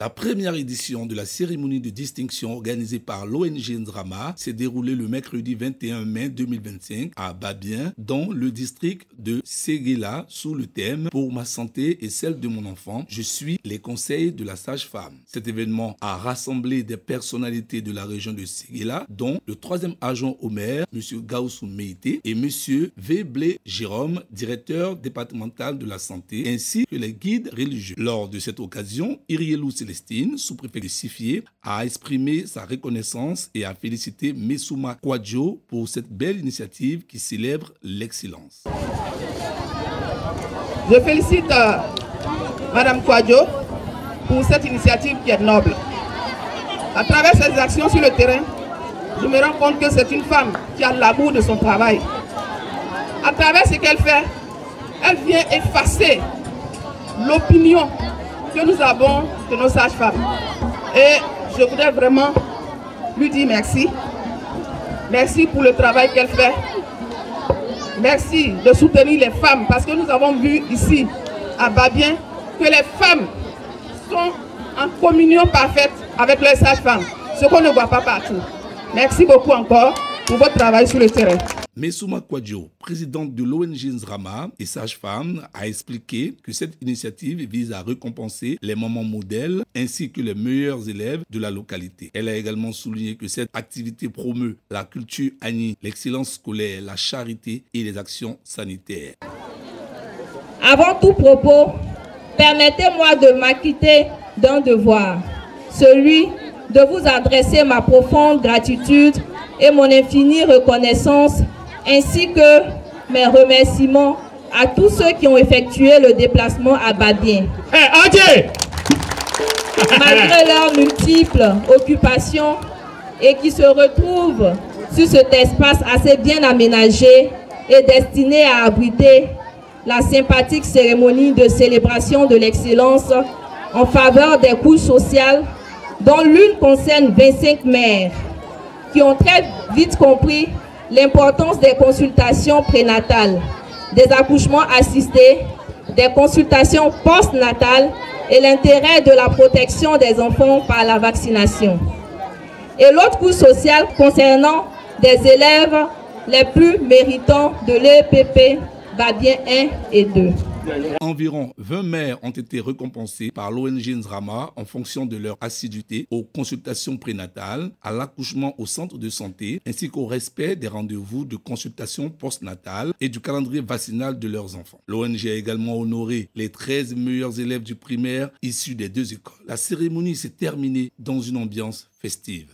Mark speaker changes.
Speaker 1: La première édition de la cérémonie de distinction organisée par l'ONG Ndrama s'est déroulée le mercredi 21 mai 2025 à Babien, dans le district de Séguéla, sous le thème « Pour ma santé et celle de mon enfant, je suis les conseils de la sage-femme ». Cet événement a rassemblé des personnalités de la région de Séguéla, dont le 3e adjoint au maire, M. Gaussou Meïté, et M. Véblé Jérôme, directeur départemental de la santé, ainsi que les guides religieux. Lors de cette occasion, Irielou Célestine, sous-préfet de Sifié, a exprimé sa reconnaissance et a félicité Messouma Kwadjo pour cette belle initiative qui célèbre l'excellence.
Speaker 2: Je félicite Mme Kwadjo pour cette initiative qui est noble. À travers ses actions sur le terrain, je me rends compte que c'est une femme qui a l'amour de son travail. À travers ce qu'elle fait, elle vient effacer l'opinion que nous avons de nos sages-femmes. Et je voudrais vraiment lui dire merci. Merci pour le travail qu'elle fait. Merci de soutenir les femmes, parce que nous avons vu ici, à Babien, que les femmes sont en communion parfaite avec les sages-femmes, ce qu'on ne voit pas partout. Merci beaucoup encore pour votre travail sur le terrain.
Speaker 1: Messouma Kwadjo, présidente de l'ONG Ndrama et sage-femme, a expliqué que cette initiative vise à récompenser les mamans modèles ainsi que les meilleurs élèves de la localité. Elle a également souligné que cette activité promeut la culture Agni, l'excellence scolaire, la charité et les actions sanitaires.
Speaker 3: Avant tout propos, permettez-moi de m'acquitter d'un devoir, celui de vous adresser ma profonde gratitude et mon infinie reconnaissance, ainsi que mes remerciements à tous ceux qui ont effectué le déplacement à Babien. Malgré leurs multiples occupations et qui se retrouvent sur cet espace assez bien aménagé et destiné à abriter la sympathique cérémonie de célébration de l'excellence en faveur des couches sociales, dont l'une concerne 25 mères qui ont très vite compris l'importance des consultations prénatales, des accouchements assistés, des consultations postnatales et l'intérêt de la protection des enfants par la vaccination. Et l'autre couche sociale concernant des élèves les plus méritants de l'EPP Babien 1 et 2.
Speaker 1: Environ 20 mères ont été récompensées par l'ONG Ndrama en fonction de leur assiduité aux consultations prénatales, à l'accouchement au centre de santé, ainsi qu'au respect des rendez-vous de consultation postnatale et du calendrier vaccinal de leurs enfants. L'ONG a également honoré les 13 meilleurs élèves du primaire issus des 2 écoles. La cérémonie s'est terminée dans une ambiance festive.